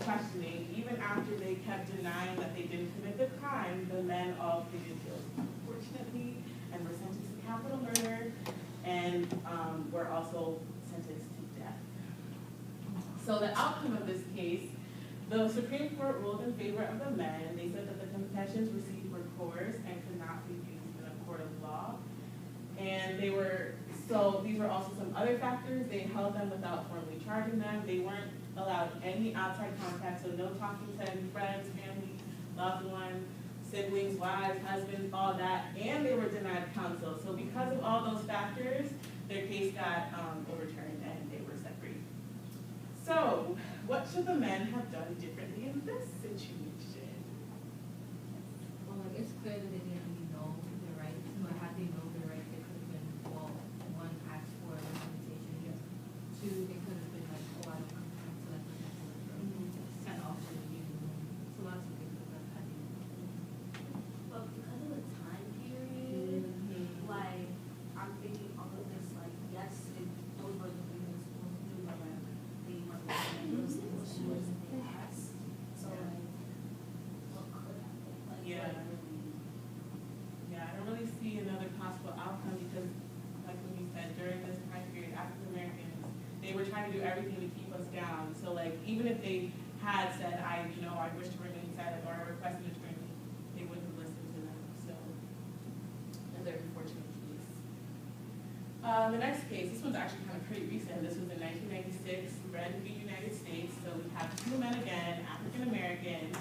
questioning, even after they kept denying that they didn't commit the crime, the men all pleaded guilty, unfortunately, and were sentenced to capital murder, and were also sentenced to death. So the outcome of this case, the Supreme Court ruled in favor of the men, and they said that the confessions received were coerced and could not be used in a court of law. And these were also some other factors. They held them without formally charging them. They weren't allowed any outside contact, so no talking to any friends, family, loved ones, siblings, wives, husbands, all that, and they were denied counsel. So because of all those factors, their case got overturned and they were set free. So what should the men have done differently in this situation? Well, like, it's clear that they didn't really know their rights, but had they known their rights, they could have been, well, one, asked for a representation, two, they could have been like, oh, I don't come to like sent off to the union. So lots of things that had to be. But because of the time period, like, I'm thinking all of this, like, yes, those were the things they were supposed to do, but like, they weren't listening to those issues they asked. So, like, what could happen? Like, Yeah. what really, Yeah, I don't really see another possible outcome because, like what you said, during this time period, African Americans, they were trying to do everything to keep us down. So, like, even if they had said, I wish to remain silent or I request an attorney, they wouldn't have listened to them. So, another unfortunate case. The next case, this one's actually kind of pretty recent. This was in 1996, Red v. United States. So we have two men again, African American,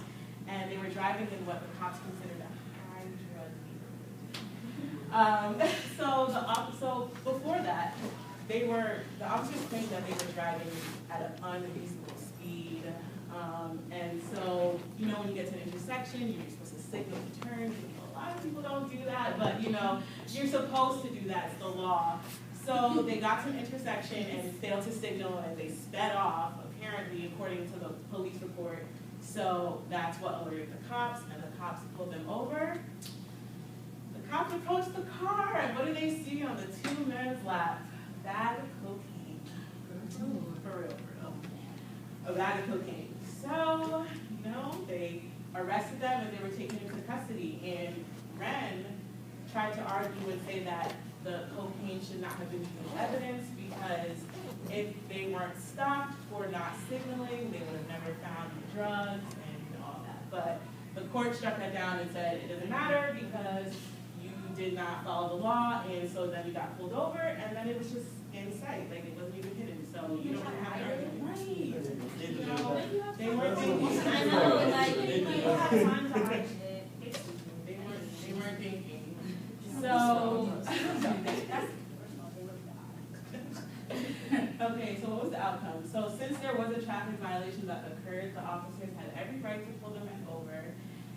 and they were driving in what the cops considered a high drug neighborhood. So before that, the officers claimed that they were driving at an unreasonable speed. And so, when you get to an intersection, you're supposed to signal to turn. A lot of people don't do that, but you're supposed to do that. It's the law. So they got to an intersection and failed to signal, and they sped off, apparently, according to the police report. So that's what alerted the cops, and the cops pulled them over. The cops approached the car, and what do they see on the two men's lap? A bag of cocaine. For real. A bag of cocaine. So, they arrested them and they were taken into custody. And Ren tried to argue and say that the cocaine should not have been used as evidence because if they weren't stopped for not signaling, they would have never found the drugs and all that. But the court struck that down and said it doesn't matter because you did not follow the law, and so then we got pulled over, and then it was just in sight, like it wasn't even hidden. So you don't have to argue. Right. They weren't thinking. I know, like, you have time to hide shit. They weren't thinking. So okay, so what was the outcome? So since there was a traffic violation that occurred, the officers had every right to pull them over.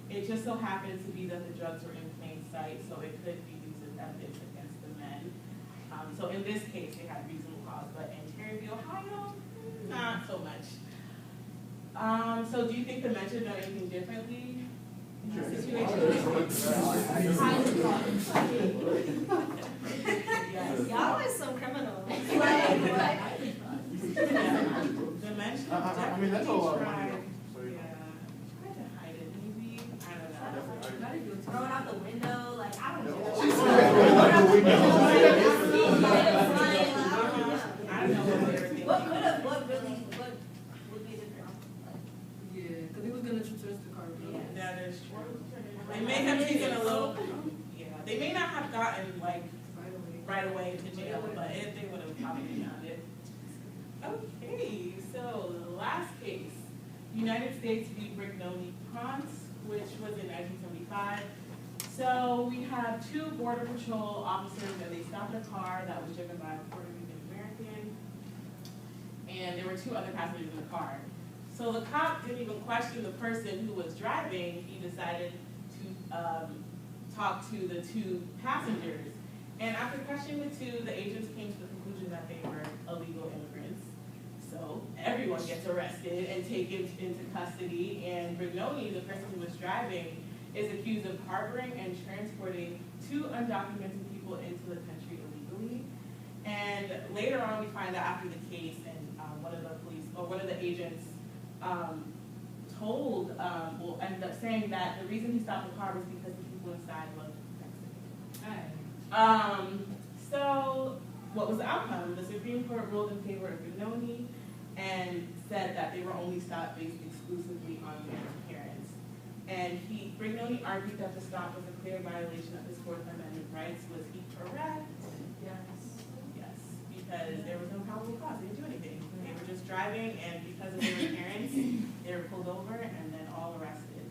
It just so happened to be that the drugs were in plain sight, so it could be used as evidence against the men. So in this case, they had reasonable cause, but in Terry, Ohio, not so much. So do you think the men should have done anything differently in this situation? Yes. Y'all are some criminals. The men should have I mean, that's a lot of money. tried. So, Yeah, tried to hide it, maybe. I don't know. Throw it out the window, like, I don't know. She's out the window. I don't know what they were thinking. What would be different? Yeah, because he was gonna twist the car. That is true. They may have taken a little, they may not have gotten like right away to jail, but if they would have probably found it. Okay, so the last case, United States v. Brignoni Prance, which was in 1975. So we have two Border Patrol officers and they stopped a car that was driven by a Puerto Rican American. And there were two other passengers in the car. So the cop didn't even question the person who was driving. He decided to talk to the two passengers. And after questioning the two, the agents came to the conclusion that they were illegal immigrants. So everyone gets arrested and taken into custody. And Brignoni, the person who was driving, is accused of harboring and transporting two undocumented people into the country illegally. And later on, we find out after the case, and one of the agents told, well, ended up saying that the reason he stopped the car was because the people inside were Mexican. So what was the outcome? The Supreme Court ruled in favor of Brignoni and said that they were only stopped based exclusively on their appearance. And Brignoni argued that the stop was a clear violation of his Fourth Amendment rights. Was he correct? Yes. Yes, because there was no probable cause. They didn't do anything. They were just driving, and because of their appearance, they were pulled over and then all arrested.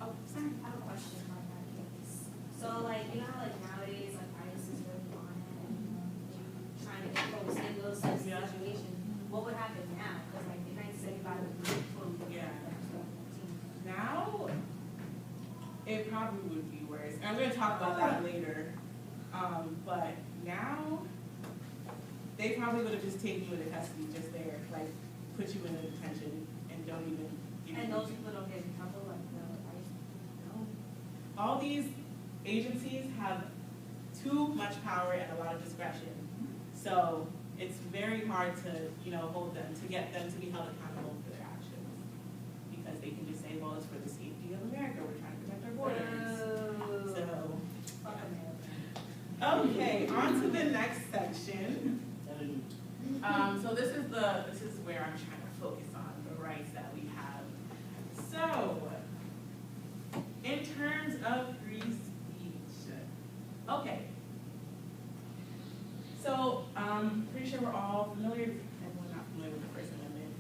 Oh, sorry. I have a question about that case. So like, you know how like nowadays, like ICE is really on it and trying to get folks in those types of Yeah. situations. What would happen now? Because like the 1975 was totally different. Yeah. than 2014. Now, it probably would be worse. And I'm going to talk about that later. But now, they probably would have just taken you into custody just there, like put you in a detention and don't even give you. And those people don't get in trouble, like the ICE. No. All these agencies have too much power and a lot of discretion. So it's very hard to, hold them, to get them to be held accountable for their actions. Because they can just say, well, it's for the safety of America, we're trying to protect our borders. So, Fuck America. okay, on to the next section. So this is where I'm trying to focus on the rights that we have. So, in terms of free speech, okay. So, pretty sure we're all familiar, everyone not familiar with the First Amendment.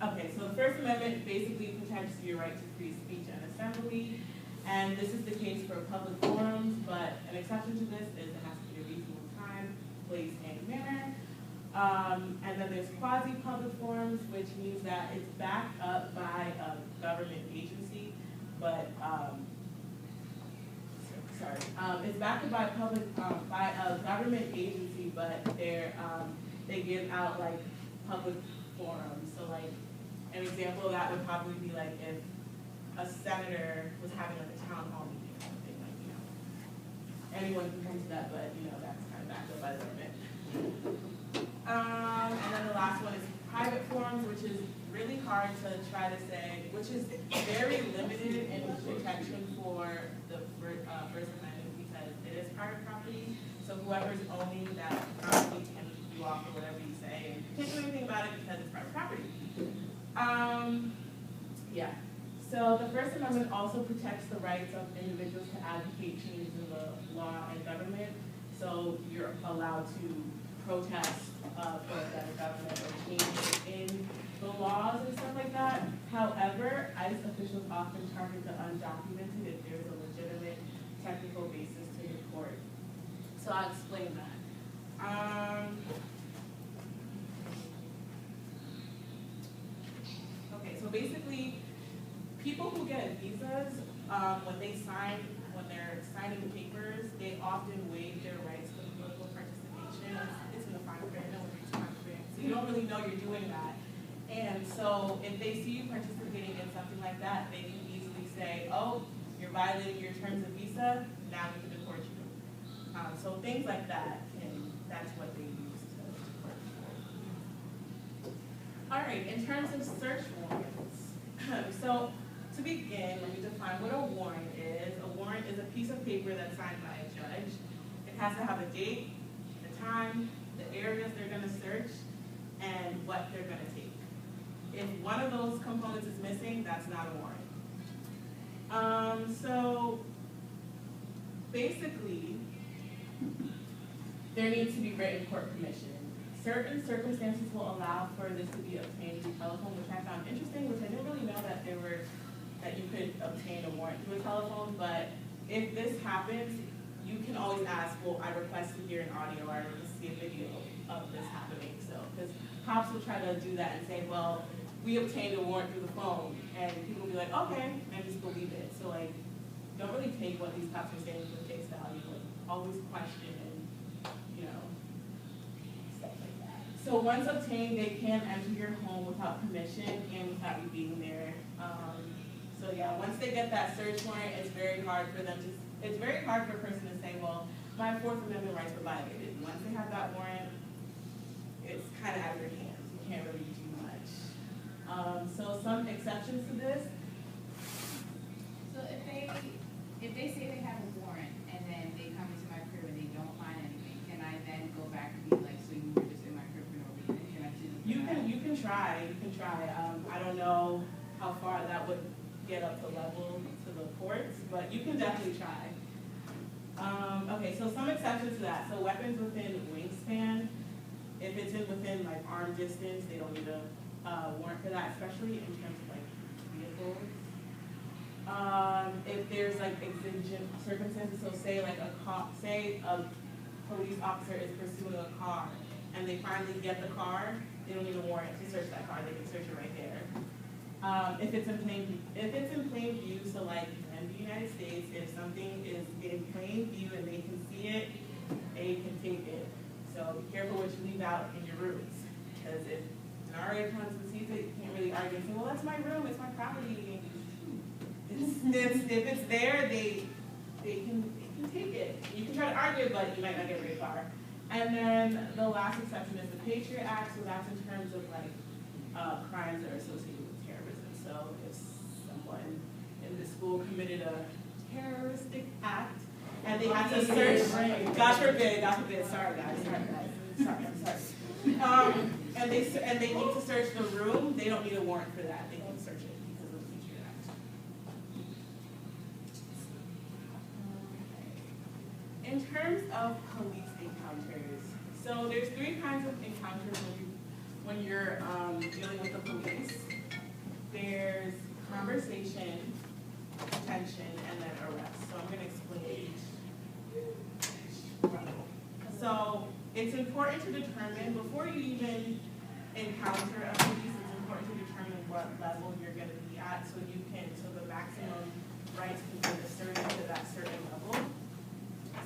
Okay, so the First Amendment basically protects your right to free speech and assembly, and this is the case for public forums, but an exception to this is it has to be a reasonable time, place, and manner. And then there's quasi-public forums, which means that it's backed up by a government agency, but, it's backed up by by a government agency, but they give out like public forums. So like an example of that would probably be like if a senator was having like a town hall meeting or something, like, anyone can come to that, but that's kind of backed up by the government. And then the last one is private forums, which is really hard to try to say, which is very limited in protection for the First Amendment because it is private property. So whoever's owning that property can do off or whatever you say, and you can't do anything about it because it's private property. Yeah. So the First Amendment also protects the rights of individuals to advocate changes in the law and government. So you're allowed to protest for a better government or changes in the laws and stuff like that. However, ICE officials often target the undocumented if there's a legitimate technical basis to the court. So I'll explain that. Okay, so basically, people who get visas, when they're signing the papers, they often waive their rights to political participation. It's in the fine print, so you don't really know you're doing that. And so if they see you participating in something like that, they can easily say, oh, you're violating your terms of visa, now we can deport you. So things like that, and that's what they use to deport people. All right, in terms of search warrants, so to begin, let me define what a warrant is. A warrant is a piece of paper that's signed by a judge. It has to have a date, the time, the areas they're going to search, and what they're going to take. If one of those components is missing, that's not a warrant. So basically, there needs to be written court permission. Certain circumstances will allow for this to be obtained through telephone, which I found interesting, which I didn't really know that you could obtain a warrant through a telephone, but if this happens, you can always ask, well, I request to hear an audio, or I request to see a video of this happening. So, because cops will try to do that and say, well, we obtained a warrant through the phone, and people will be like, okay, and just believe it. So like, don't really take what these cops are saying for face value, but always question and, stuff like that. So once obtained, they can enter your home without permission and without you being there. So yeah, once they get that search warrant, it's very hard for a person to say, well, my Fourth Amendment rights were violated. Once they have that warrant, it's kind of out of your hands. You can't really do much. So some exceptions to this. So if they say they have a warrant and then they come into my crib and they don't find anything, can I then go back and be like, so you were just in my crib for no reason? Can I choose? You can try. I don't know how far that would get up the level to the courts, but you can definitely try. Okay, so some exceptions to that. So weapons within wingspan, if it's within like arm distance, they don't need a warrant for that, especially in terms of like vehicles. If there's like exigent circumstances, so say like say a police officer is pursuing a car and they finally get the car, they don't need a warrant to search that car, they can search it right there. If it's in plain view, so like in the United States, if something is in plain view and they can see it, they can take it. So be careful what you leave out in your rooms, because if an RA comes and sees it, you can't really argue and say, well, that's my room, it's my property. If it's there, they can take it. You can try to argue, but you might not get very far. And then the last exception is the Patriot Act, so that's in terms of like crimes that are associated with terrorism. So if someone in the school committed a terroristic act and they had to search, God forbid, sorry guys. And they need to search the room, they don't need a warrant for that. They can search it because of the Patriot Act. In terms of police encounters, so there's three kinds of encounters when you're dealing with the police. There's conversation, detention, and then arrest. So I'm going to explain each level. So it's important to determine, before you even encounter a police, it's important to determine what level you're going to be at so the maximum rights can be asserted to that certain level.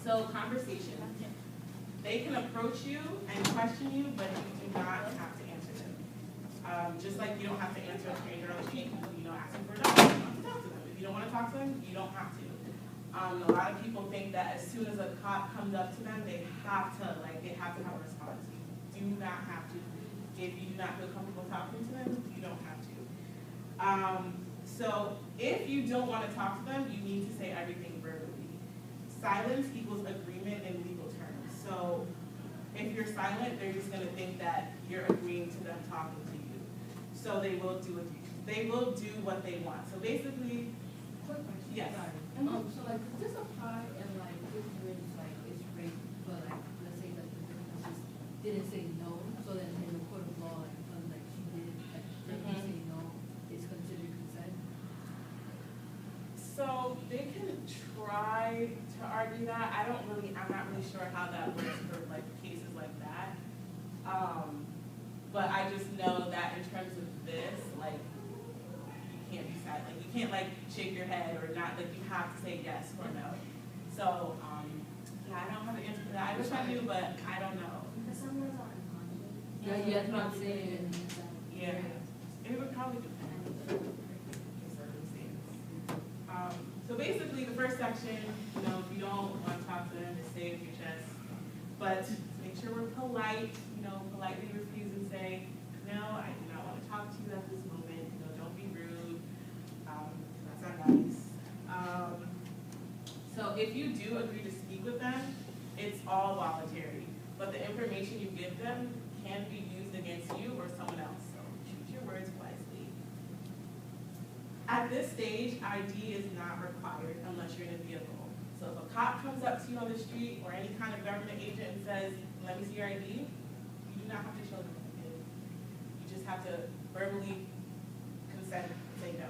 So conversation. They can approach you and question you, but you do not have to answer them. Just like you don't have to answer a stranger on the street, asking for a dollar, you don't have to talk to them. If you don't want to talk to them, you don't have to. A lot of people think that as soon as a cop comes up to them, they have to have a response. You do not have to. If you do not feel comfortable talking to them, you don't have to. So if you don't want to talk to them, you need to say everything verbally. Silence equals agreement in legal terms. So if you're silent, they're just going to think that you're agreeing to them talking to you. So they will do what they want. So basically, Quick question. yes. Sorry. So like, does this apply in like this bridge, like it's rape, but like, let's say like the victim just didn't say no, so then in the court of law, like she did, like say no, it's considered consent? So they can try to argue that. I'm not really sure how that works for like cases like that. But I just know that in terms of this, like, you can't be silent. Like, you can't like shake your head or not. Like, you have to say yes or no. So yeah, I don't have an answer for that. I wish I knew, but I don't know. Because some of those are unconscious. Yeah, that's what I'm saying. Yeah, it would probably depend on the circumstance. So basically, the first section, if you don't want to talk to them, just say it with your chest. But make sure we're polite, politely refuse and say, no, I do not want to talk to you at this moment. Don't be rude. That's not nice. So if you do agree to speak with them, it's all voluntary. But the information you give them can be used against you or someone else. So choose your words wisely. At this stage, ID is not required unless you're in a vehicle. So if a cop comes up to you on the street or any kind of government agent and says, let me see your ID, you do not have to show them anything. You just have to verbally consent and say no.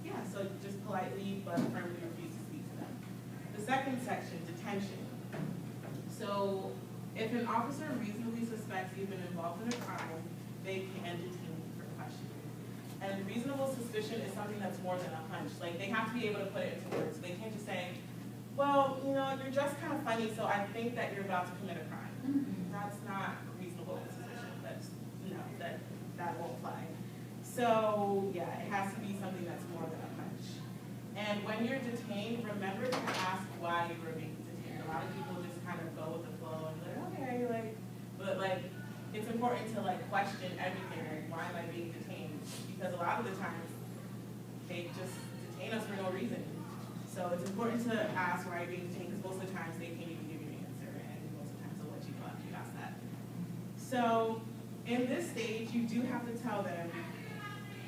Yeah, so just politely but firmly refuse to speak to them. The second section, detention. So if an officer reasonably suspects you've been involved in a crime, they can detain you for questioning. And reasonable suspicion is something that's more than a hunch. Like, they have to be able to put it into words. They can't just say, well, you're just kind of funny, so I think that you're about to commit a crime. Mm-hmm. That's not reasonable suspicion. That won't fly. So yeah, it has to be something that's more than a hunch. And when you're detained, remember to ask why you were being detained. A lot of people just kind of go with the flow and they're like, okay, I important to like question everything, like why am I being detained? Because a lot of the times, they just detain us for no reason. So it's important to ask why you're being detained, because most of the times they can't even give you an answer, and most of the times they'll let you go after you ask that. So in this stage, you do have to tell them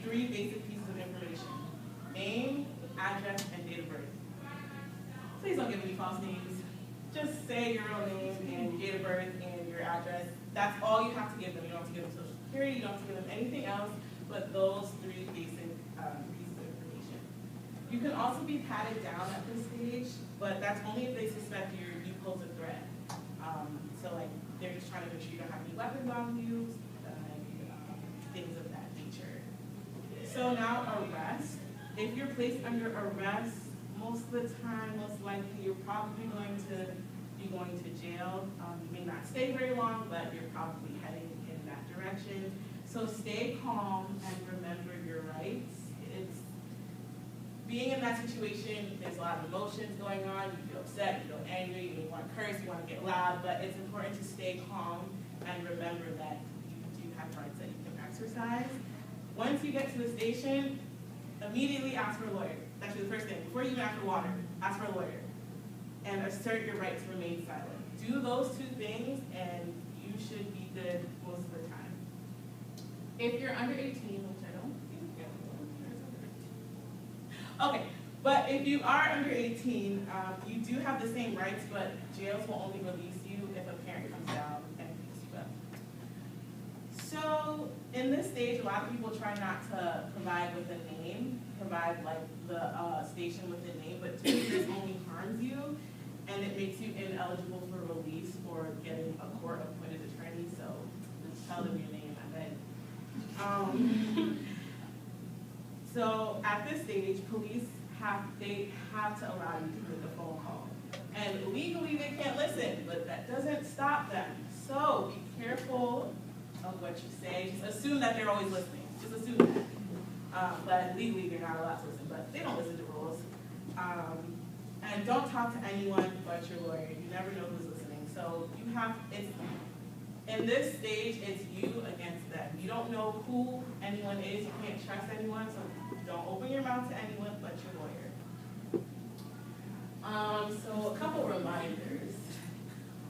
3 basic pieces of information: name, address, and date of birth. Please don't give any false names. Just say your real name and your date of birth and your address. That's all you have to give them. You don't have to give them social security, you don't have to give them anything else but those 3 basic pieces of information. You can also be patted down at this stage, but that's only if they suspect you pose a threat. So like they're just trying to make sure you don't have any weapons on you, things of that nature. So now arrest. If you're placed under arrest, most of the time, most likely, you're probably going to be going to jail. You may not stay very long, but you're probably heading in that direction. So stay calm and remember your rights. It's being in that situation, there's a lot of emotions going on. You feel upset, you feel angry, you want to curse, you want to get loud, but it's important to stay calm and remember that you do have rights that you can exercise. Once you get to the station, immediately ask for a lawyer. That's the first thing. Before you even ask for water, ask for a lawyer. And assert your right to remain silent. Do those 2 things and you should be good most of the time. If you're under 18, which I don't think you're under 18. Okay, but if you are under 18, you do have the same rights, but jails will only release you if a parent comes down and picks you up. So in this stage, a lot of people try not to provide with a name, provide like the station with a name, but doing this only harms you, and it makes you ineligible for release or getting a court-appointed attorney. So just tell them your name, I beg. So at this stage, police have to allow you to make a phone call, and legally they can't listen, but that doesn't stop them. So be careful of what you say. Just assume that they're always listening. Just assume that. But legally, they're not allowed to listen. But they don't listen to rules. And don't talk to anyone but your lawyer. You never know who's listening. So you have, in this stage, it's you against them. You don't know who anyone is. You can't trust anyone. So don't open your mouth to anyone but your lawyer. So a couple reminders.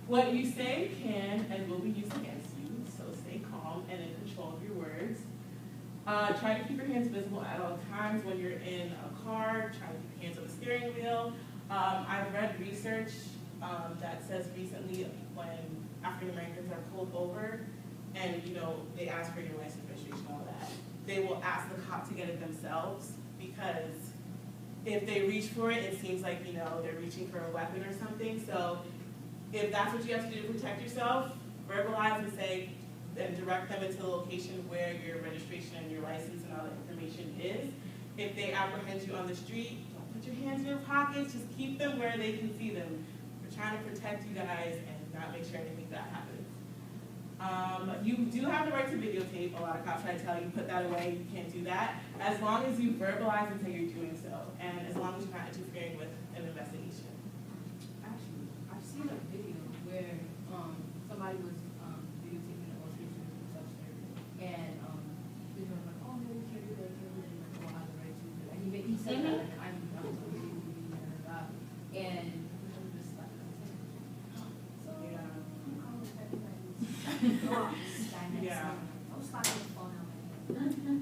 What you say can and will be used against you. So stay calm and in control of your words. Try to keep your hands visible at all times when you're in a car. Try to keep your hands on the steering wheel. I've read research that says recently when African Americans are pulled over and they ask for your license, registration, all that, they will ask the cop to get it themselves, because if they reach for it, it seems like they're reaching for a weapon or something. So if that's what you have to do to protect yourself, verbalize and say, and direct them into the location where your registration and your license and all that information is. If they apprehend you on the street, don't put your hands in your pockets, just keep them where they can see them. We're trying to protect you guys and not make sure anything bad happens. You do have the right to videotape. A lot of cops try to tell you, put that away, you can't do that, as long as you verbalize and say you're doing so, and as long as you're not interfering with an investigation. Actually, I've seen a video where somebody was videotaping the illustration and such and they were like, oh no, we can't do that, and like, oh, I have the right to do that. And he said that, and I'm totally and I'm just like, so yeah. Yeah. I'm slacking the phone out.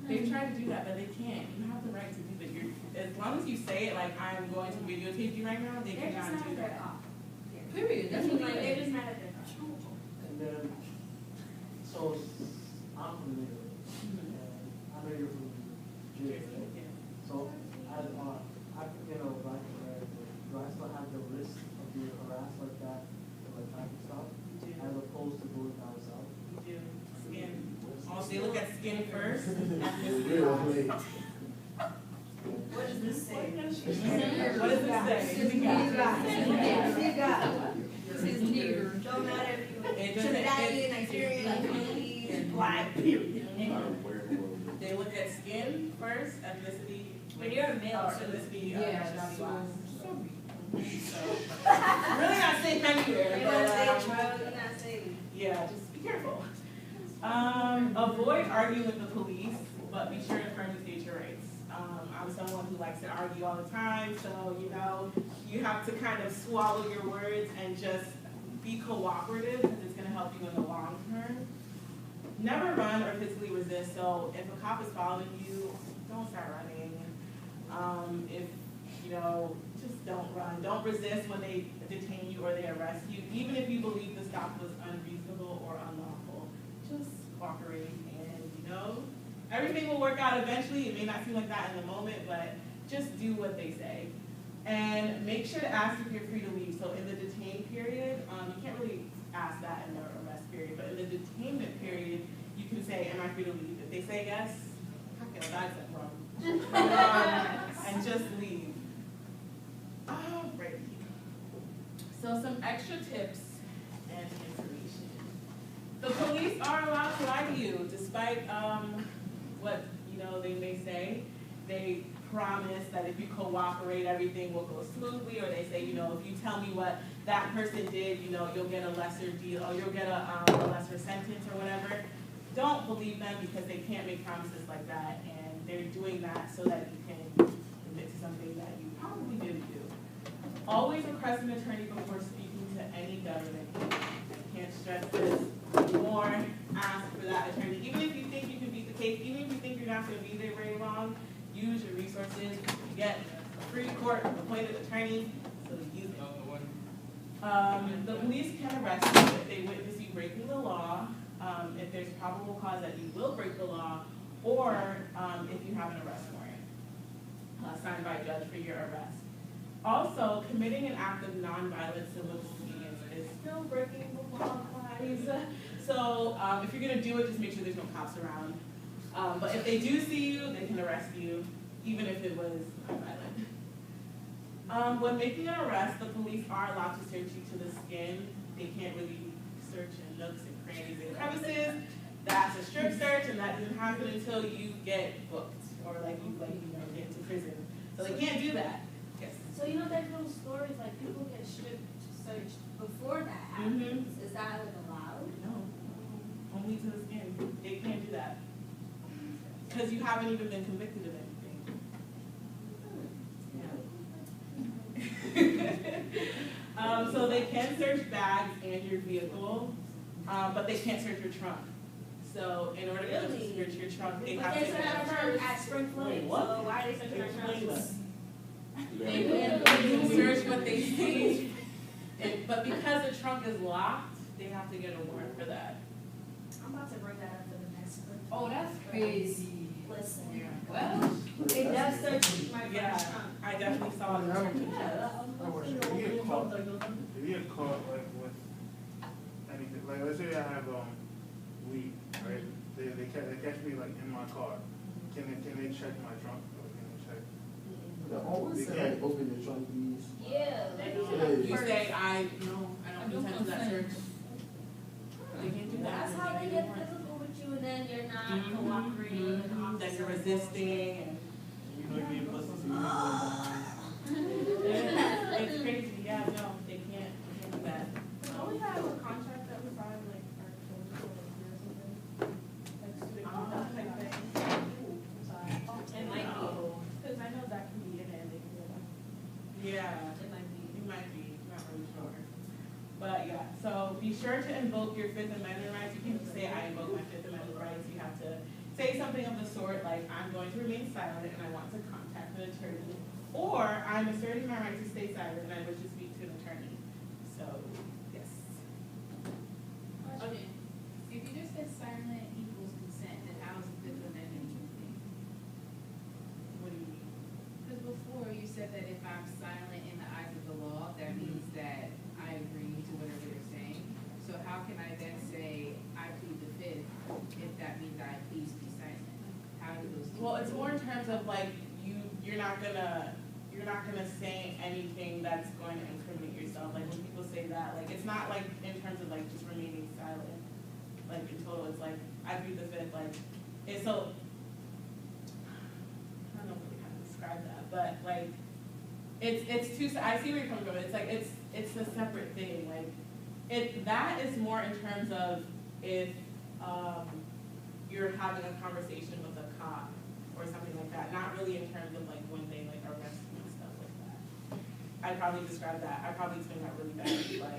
They try to do that, but they can't. You have the right to do that. As long as you say it like, I'm going to videotape you right now, they They're just cannot mad do at their that. cop. Period. That's what They're it just is. mad at their cop. And then, so I'm from New York, and I know you're from Jersey, right? So as African or Black American, do I still have the risk of being harassed like that from a traffic stop, You do. as opposed to going down south? You do. Skin. Also, they look at skin first. What does this say? What does it say? This is nigger. Don't matter if you It doesn't- Trinidadian, Nigerian, Congolese, black, period. They look at skin first, ethnicity. When you're a male, or too. ethnicity, Yeah, nationality so, wise. So, really not safe anywhere, You're not safe, but, bro. You're not safe. yeah, just be careful. Avoid arguing with the police, but be sure to firmly state your rights. I'm someone who likes to argue all the time, so you have to kind of swallow your words and just be cooperative because it's gonna help you in the long term. Never run or physically resist, so if a cop is following you, don't start running. Just don't run. Don't resist when they detain you or they arrest you, even if you believe the stop was unreasonable or unlawful. Just cooperate and, everything will work out eventually. It may not seem like that in the moment, but just do what they say. And make sure to ask if you're free to leave. So in the detain period, you can't really ask that in the arrest period, but in the detainment period, you can say, am I free to leave? If they say yes, that's a problem. And just leave. Alrighty. So some extra tips and information. The police are allowed to lie to you, despite what they may say. They promise that if you cooperate, everything will go smoothly, or they say, if you tell me what that person did, you'll get a lesser deal, or you'll get a lesser sentence or whatever. Don't believe them because they can't make promises like that, and they're doing that so that you can admit to something that you probably didn't do. Always request an attorney before speaking to any government. I can't stress this more. Ask for that attorney. Even if you think you can beat the case, even if you think you're not going to be there very long, use your resources. You get a free court appointed attorney, so use it. The police can arrest you if they witness you breaking the law, if there's probable cause that you will break the law, or if you have an arrest warrant signed by a judge for your arrest. Also, committing an act of nonviolent civil disobedience is still breaking the law, guys. So if you're going to do it, just make sure there's no cops around. But if they do see you, they can arrest you, even if it was nonviolent. When making an arrest, the police are allowed to search you to the skin. They can't really search in nooks and crannies and crevices. That's a strip search, and that doesn't happen until you get booked or get into prison. So they can't do that. Yes. So there's those stories like people get strip searched before that happens. Is that allowed? No, only to the skin. They can't do that because you haven't even been convicted of anything. Yeah. So they can search bags and your vehicle, but they can't search your trunk. So in order to search your trunk, they have to search our trunk at Spring Fling. So why are they searching our trunks? They can search what they see, but because the trunk is locked, they have to get a warrant for that. I'm about to bring that up for the next one. Oh, that's crazy. Listen. Well, It does search my Yeah, trunk. I definitely saw it. If you get caught with anything, like let's say I have weed, right? They catch me in my car. Can they check my trunk? Or can they check? They always say open your trunk, please. Yeah. You say, I don't consent to that search. They can't do that. That's how they get physical with you, and then you're not cooperating with the cops. Then you're resisting, and You know, pussy, it's crazy. Yeah, no, they can't do that. Don't we have a contract that we signed like our years ago? Like student contract type thing? It might be. Because I know that can be in it, they can do that. Yeah, It might be. you might be, not really sure. But yeah, so be sure to invoke your Fifth Amendment rights. You can't just say, I invoke my Fifth Amendment rights. You have to say something of the sort like, I'm going to remain silent and I want to contact an attorney. Or, I'm asserting my right to stay silent and I wish to speak to an attorney. So, yes. okay. If you just said silent equals consent, then how is the Fifth Amendment anything? What do you mean? Because before you said that if I'm silent in the eyes of the law, that means that I agree to whatever they're saying. So how can I then say I plead the Fifth if that means I please be silent? How do those two? Well, it's more in terms of like, you're not gonna say anything that's going to incriminate yourself. Like when people say that, like it's not like in terms of like just remaining silent. Like in total, it's like I plead the Fifth. Like it's so I don't know really how to describe that, but like it's two. I see where you're coming from. It's like it's a separate thing. Like that is more in terms of if you're having a conversation with a cop or something like that, not really in terms of like when they like arrest you and stuff like that. I'd probably describe that, I'd probably explain that really bad, but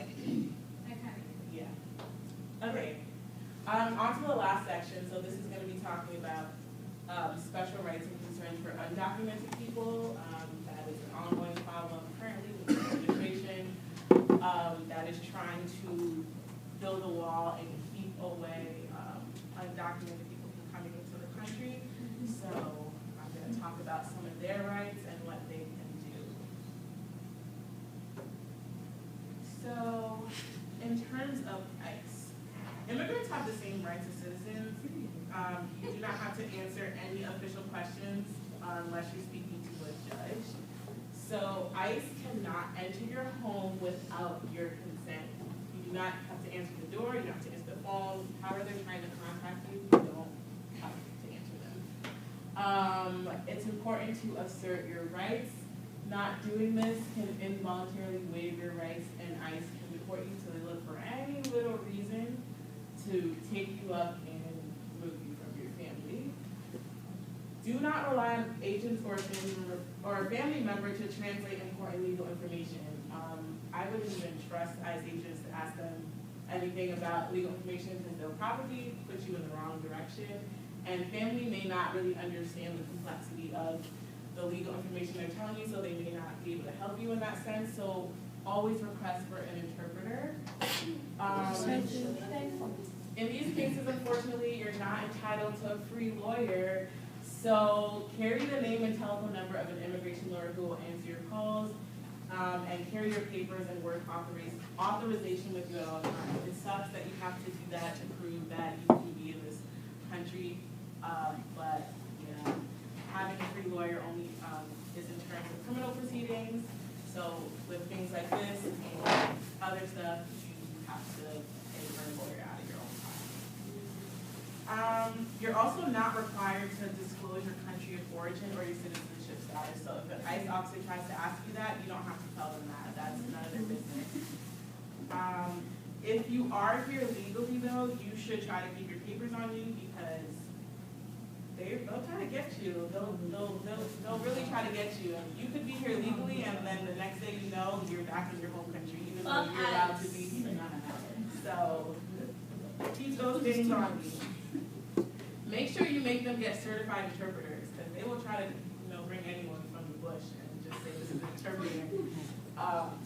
I kind of get it. yeah. Okay, on to the last section, so this is gonna be talking about special rights and concerns for undocumented people. That is an ongoing problem currently with the administration that is trying to build a wall and keep away undocumented people from coming into the country. So I'm gonna talk about some of their rights and what they can do. So in terms of ICE, immigrants have the same rights as citizens. You do not have to answer any official questions unless you're speaking to a judge. So ICE cannot enter your home without your consent. You do not have to answer the door, you don't have to answer the phone. However they're trying to contact you, you don't have to answer them. It's important to assert your rights. Not doing this can involuntarily waive your rights, and ICE can deport you, so they look for any little reason to take you up and remove you from your family. Do not rely on agents or a family member to translate important legal information. I wouldn't even trust ICE agents to ask them anything about legal information because they'll probably put you in the wrong direction. And family may not really understand the complexity of the legal information they're telling you, so they may not be able to help you in that sense. So always request for an interpreter. In these cases, unfortunately, you're not entitled to a free lawyer. So carry the name and telephone number of an immigration lawyer who will answer your calls, and carry your papers and work authorization with you at all times. It sucks that you have to do that to prove that you can be in this country, but yeah, having a free lawyer only is in terms of criminal proceedings. So with things like this and other stuff, you have to pay for a lawyer out of your own pocket. You're also not required to disclose your country of origin or your citizenship status. So if an ICE officer tries to ask you that, you don't have to tell them that. That's none of their business. If you are here legally though, you should try to keep your papers on you because they'll try to get you. They'll really try to get you. And you could be here legally and then the next day you know you're back in your home country, even though you're allowed to be here. So keep those things on you. Make sure you make them get certified interpreters because they will try to bring anyone from the bush and just say this is an interpreter.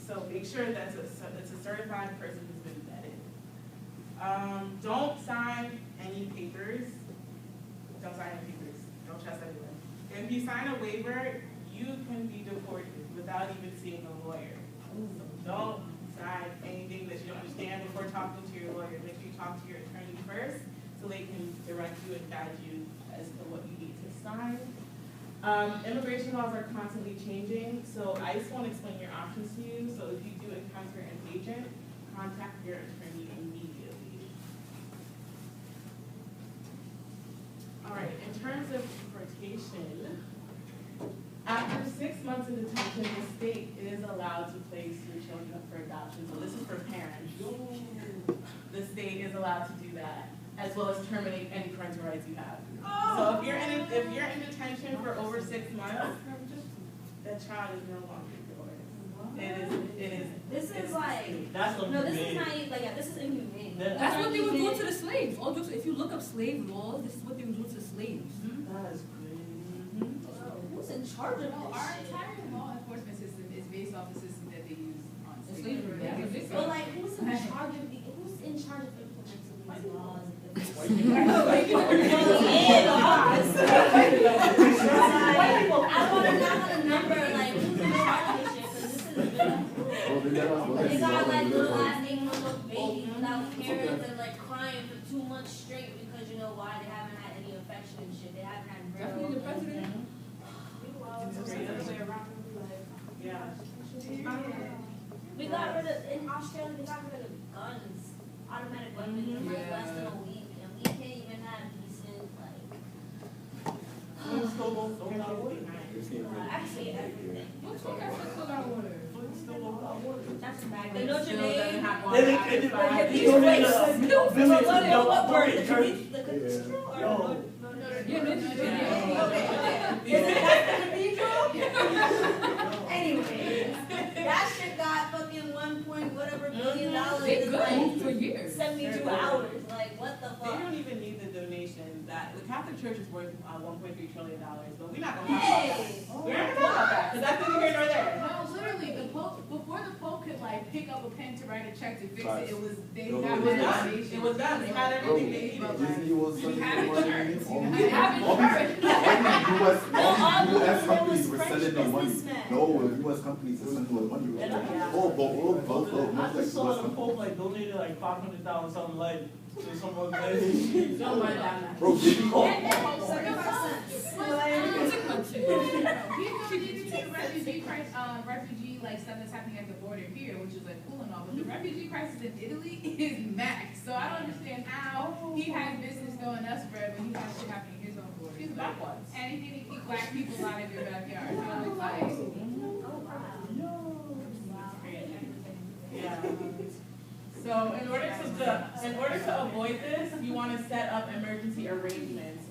So make sure that's a certified person who's been vetted. Don't sign any papers. Don't sign any papers. Don't trust anyone. If you sign a waiver, you can be deported without even seeing a lawyer. So don't sign anything that you don't understand before talking to your lawyer. Make sure you talk to your attorney first so they can direct you and guide you as to what you need to sign. Immigration laws are constantly changing, so ICE won't explain your options to you. So if you do encounter an agent, contact your attorney immediately. All right, in terms of deportation, after 6 months in detention, the state is allowed to place your children up for adoption. So this is for parents. The state is allowed to do that, as well as terminate any parental rights you have. So if you're in detention for over 6 months, that child is no longer yours. It is. This is like, That's what no, this you is mean. not, like, yeah, this is inhumane. That's what they were doing to the slaves. All jokes, if you look up slave laws, this is what they were doing to slaves. That is crazy. Who's in charge of No, this our shit? entire law enforcement system is based off the system that they use on Slavery, slavery. yeah. But like, who's in charge of implementing these laws? Why you I want to know the number, like, who's in charge of this shit, because this is they got like little ass 8-month-old babies without parents and like crying for 2 months straight because you know why, they haven't had any affection and shit, they haven't had Definitely the president. Yeah. We got rid of, in Australia, they got rid of guns, automatic weapons in like less than a week, and we can't even have decent, like, actually everything. What's that still got water? still don't got water. That's It bad. still doesn't have They water didn't- after they didn't- 5 they years. don't need a village to What build a word? church. The cathedral or Yo. Is it like the cathedral? Anyways, that shit got fucking whatever billion dollars They in good like for years. 72 hours. Like, what the They fuck? don't even need the donation. That the Catholic Church is worth $1.3 trillion, but we're not gonna talk about that. Hey! We're not gonna talk about that because that's neither here nor there. No, literally, the Pope, before the Pope could like pick up a pen to write a check to fix Facts. it, it was, they No, got it It was that done. donation. It was done. They had everything they needed. Disney was You sending have the money. insurance. All You these have all these No, all the US there companies was were French sending the money. businessmen. No, US companies were sending the money. And I- Oh, both I like just saw US the companies. Pope like donated like $500 something like to some organization. Don't mind that. Bro, did you go? He donated to the refugee like stuff that's happening at the border here, which is like cool and all, but the refugee crisis in Italy is max. So I don't understand how he had business going elsewhere, but he has shit happening in his own border. He's black ones. Anything to keep black people out of your backyard. You know, it's like, Yeah. So in order to avoid this, you want to set up emergency arrangements.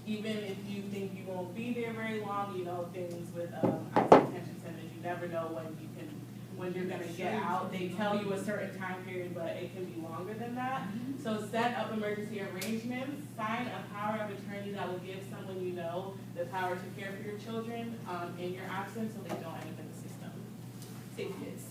Even if you think you won't be there very long, you know, things with ICE detention centers, you never know when you're gonna get out. They tell you a certain time period, but it can be longer than that. So set up emergency arrangements, sign a power of attorney that will give someone you know the power to care for your children in your absence so they don't end up in the system. Safe kids.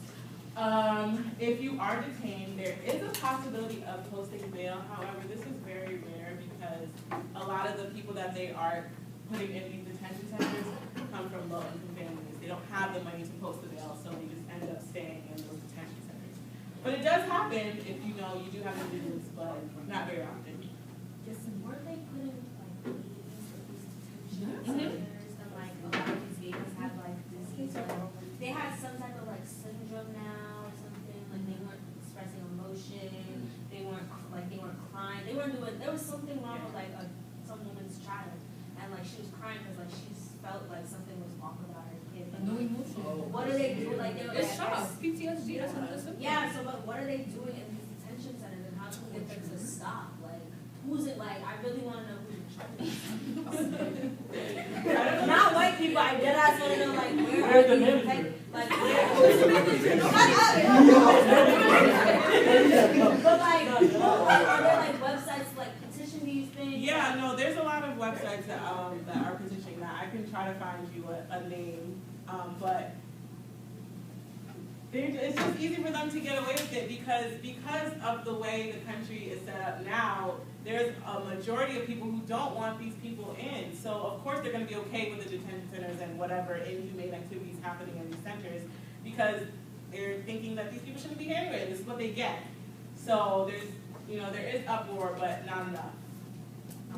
If you are detained, there is a possibility of posting bail. However, this is very rare because a lot of the people that they are putting in these detention centers come from low-income families. They don't have the money to post the bail, so they just end up staying in those detention centers. But it does happen if you know you do have individuals, but not very often. Weren't they putting like babies with these detention centers and like a lot of these babies had like disease, like they had some type of like syndrome now or something, like they weren't expressing emotion, they weren't crying, there was something wrong with like some woman's child, and like she was crying because like she felt like something was off about her kid. No emotion. What do they do? Like they're It's like, shock, PTSD, that's what it is. yeah, so but what are they doing in these detention centers and how can we get them to stop? Like, who's it like? I really want to know who's in charge. Not white people, I dead ass want to know like Where's the these manager? like where's the But like, are there like websites to like petition these things? Yeah, no, there's a lot of websites that are petitioning that. I can try to find you a name, but it's just easy for them to get away with it because of the way the country is set up now. There's a majority of people who don't want these people in. So of course they're going to be okay with the detention centers and whatever inhumane activities happening in these centers because they're thinking that these people shouldn't be here anyway. This is what they get. So there is uproar, but not enough. I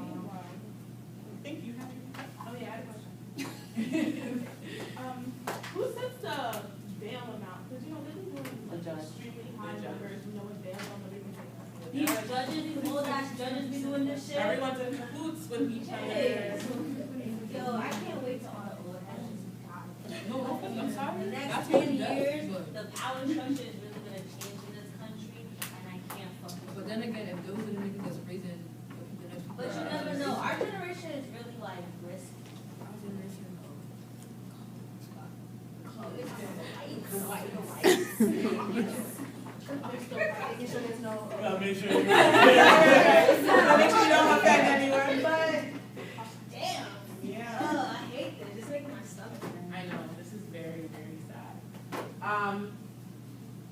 think you have your Oh yeah, I had a question. Who sets the bail amount? Because you know, they've been doing The judge. extremely high The judge. numbers, you know, with bail on the living These judges, these old ass judges be doing this shit. Everyone's in cahoots with each other. Yo, I can't wait till all the old heads just die. No, I'm sorry. The next That's 10 what years, years. the power structure is really gonna change in this country, and I can't fucking. But then again, if those are the niggas that's raising the next But you never know. Our generation is really like risky. Our generation, Making sure there's no. Gotta make sure. Make sure you don't offend anyone, but Damn. yeah. Oh, I hate this. It's making my stomach hurt. I know, this is very, very sad.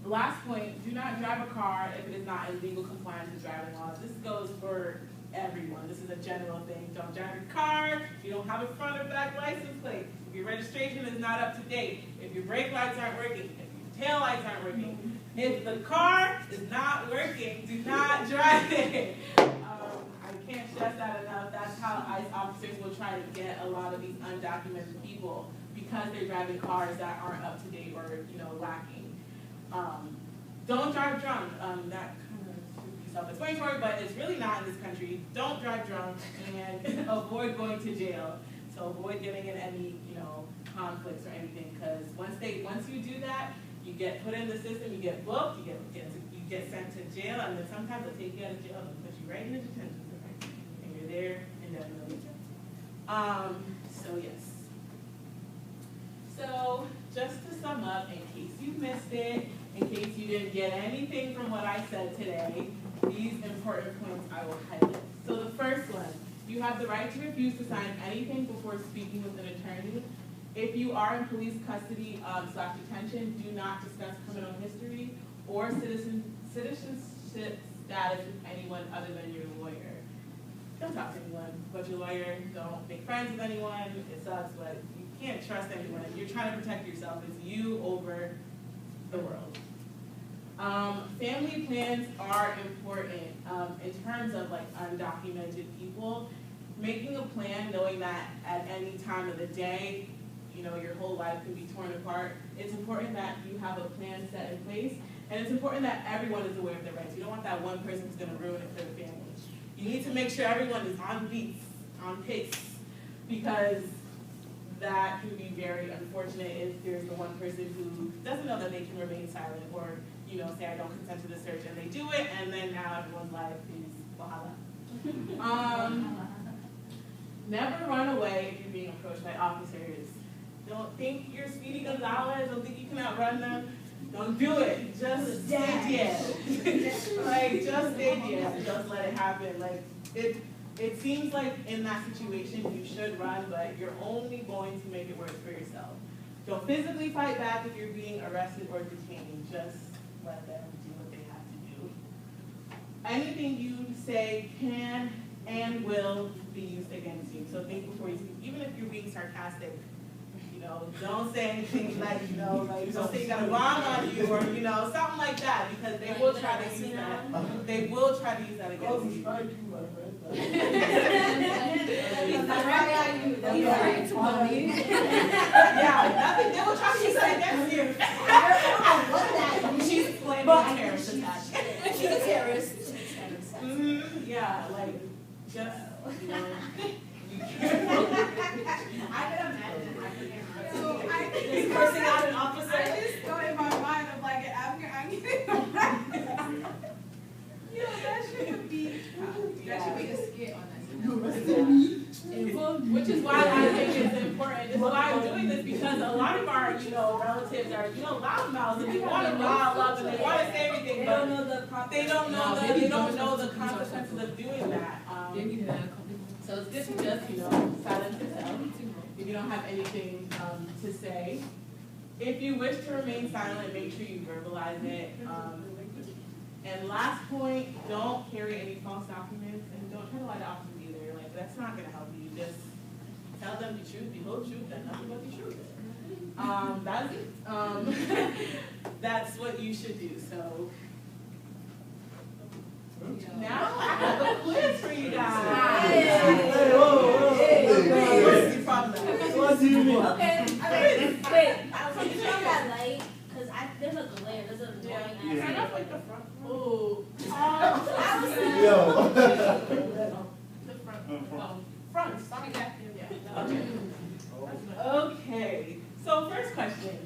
Last point, do not drive a car if it is not in legal compliance with driving laws. This goes for everyone. This is a general thing. Don't drive your car if you don't have a front or back license plate. If your registration is not up to date. If your brake lights aren't working. If your tail lights aren't working. If the car is not working, do not drive it. I can't stress that enough. That's how ICE officers will try to get a lot of these undocumented people because they're driving cars that aren't up to date or lacking. Don't drive drunk. That kind of should be self-explanatory, but it's really not in this country. Don't drive drunk and avoid going to jail. So avoid getting in any conflicts or anything, because once you do that, you get put in the system, you get booked, you get sent to jail, and then sometimes they'll take you out of jail and put you right in the detention center, and you're there indefinitely. So yes. So just to sum up, in case you missed it, in case you didn't get anything from what I said today, these important points I will highlight. So the first one, you have the right to refuse to sign anything before speaking with an attorney. If you are in police custody / detention, do not discuss criminal history or citizenship status with anyone other than your lawyer. Don't talk to anyone but your lawyer. Don't make friends with anyone. It sucks, but you can't trust anyone. You're trying to protect yourself. It's you over the world. Family plans are important in terms of like undocumented people. Making a plan knowing that at any time of the day, you know, your whole life can be torn apart. It's important that you have a plan set in place, and it's important that everyone is aware of their rights. You don't want that one person who's going to ruin it for the family. You need to make sure everyone is on beat, on pace, because that can be very unfortunate if there's the one person who doesn't know that they can remain silent, or, you know, say I don't consent to the search, and they do it, and then now everyone's life is wahala. Never run away if you're being approached by officers. Don't think you're Speedy Gonzalez, don't think you can outrun them. Don't do it. Just stay dead. Like, just stay dead. Just let it happen. Like, it seems like in that situation you should run, but you're only going to make it worse for yourself. Don't physically fight back if you're being arrested or detained. Just let them do what they have to do. Anything you say can and will be used against you. So think before you speak. Even if you're being sarcastic, you know, don't say anything like, you know, like, don't say you got a bomb on you, or, you know, something like that, because they will try to use that. They will try to use that against you. Yeah, nothing, they will try to use that against you. She's blaming a terrorist attack. She's a terrorist. Yeah, like, just, you know. I can imagine. So Just cursing out an officer. I just go in my mind of like an African. You know, that should be. That should be a skit on that. Which is why I think it's important. This is why I'm doing this, because a lot of our, you know, relatives are, you know, loudmouths, and they want to rile up and they want to say everything, but they don't know the consequences of doing that. So it's good to just, you know, silence yourself if you don't have anything to say. If you wish to remain silent, make sure you verbalize it. And last point, don't carry any false documents, and don't try to lie to officers either. Like, that's not going to help you. Just tell them the truth, the whole truth, and nothing but the truth. That's it. That's what you should do. So now I have a quiz for you guys. Hey, whoa. What's the problem? What do you mean? Okay, wait, so you turn that light, because there's a glare, there's a annoying Turn ass. off like the front. Oh. I was saying. Yo. The front. Front. Sorry, yeah. Okay. So first question.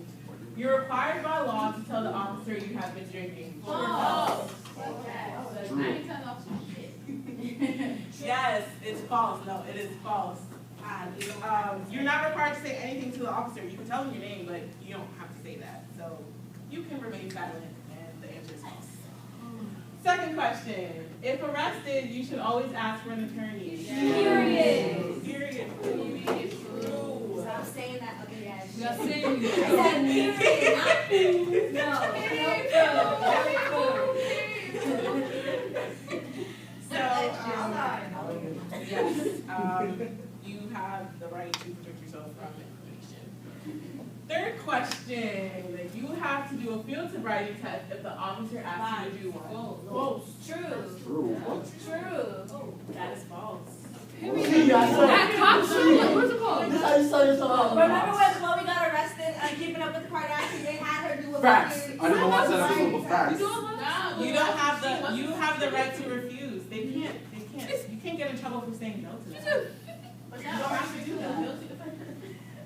You're required by law to tell the officer you have been drinking. False. True. I ain't telling off some shit. Yes, it's false. No, it is false. You're not required to say anything to the officer. You can tell them your name, but you don't have to say that. So you can remain silent, and the answer is false. Second question. If arrested, you should always ask for an attorney. Period. Period. True. Stop saying that ugly ass shit. We are saying I said period, not food. No, very cool. So, you have the right to protect yourself from information. Third question, you have to do a field sobriety test if the officer asks you to do one. False. True. True. What? True. That is false. That cop show, what's it called? This how you saw yourself. Remember when Chloe got arrested and Keeping Up with the Kardashians? They had her do a Facts. fucking- I know one set of facts. You don't have you have the right to refuse. You can't get in trouble for saying no to them. You don't have to do that.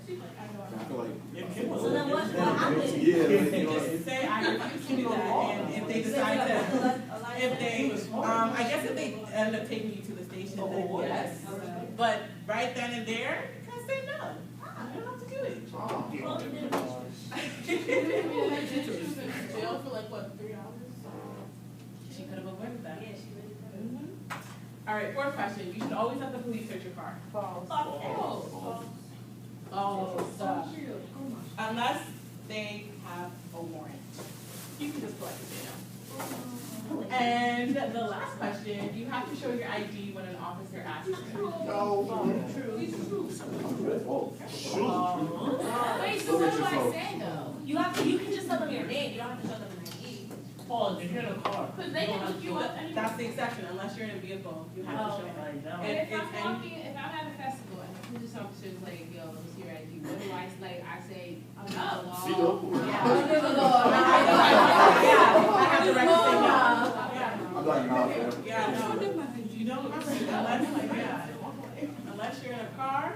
Like, I know I I'm. feel like. So then what happens? Yeah, You like, can you know, just say, I refuse to do that, and if they decide to, if they, I guess if they end up taking you to the station, then yes. But right then and there, you can say no. You don't have to do it. Jail for like, what, 3 hours? She could have avoided that. Yeah, she really could. Mhm. All right, fourth question. You should always have the police search your car. False. Oh, stop. Unless they have a warrant. You can just collect it, you know. And the last question, you have to show your ID when an officer asks you. Wait, so what do I say though? You can just tell them your name, you don't have to show them an ID. Paul, you're in a car. Because they can look you up anyway. That's the exception, unless you're in a vehicle, you have to show it. Right now. And if If I'm any- walking, if I'm at a festival and the police officer's like, yo, let me see your ID, what do I say, I'm not the law? See, though? Yeah. I have the right to say no. I'm like, nah, man. Yeah, no, you don't, unless you're in a car,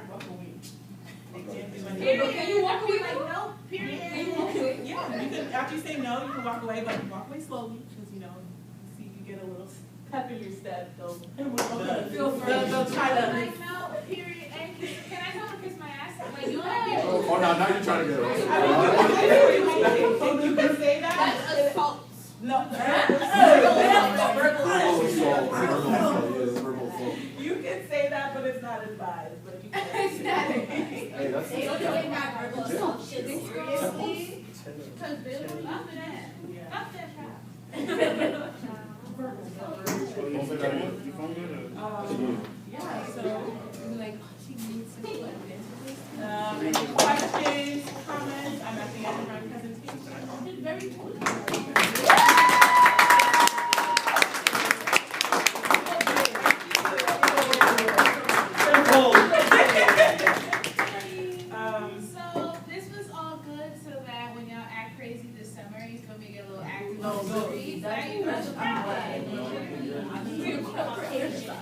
they can't do anything. Can you walk away? Like, no, period. Can you walk away? Yeah, you can, after you say no, you can walk away, but walk away slowly, because, you know, you see you get a little pep in your step, they'll try to. Like, no, period, and can I tell them kiss my ass? Like, you don't have to. Oh, now you're trying to get us. You can say that. That's assault. No. Verbal assault, yeah, verbal assault. You can say that, but it's not advised, but you can. Hey, that's. They don't take that verbal assault shit seriously. Because they don't After that, Yeah. after that, So you said that your phone good or? Yeah, so, Like, she needs to go advance. any questions, comments? I'm at the end of my presentation. It's very cool. so this was all good so that when y'all act crazy this summer, you feel me, get a little active No, on the no. streets. Now you know the problem. I'll be Caucasian.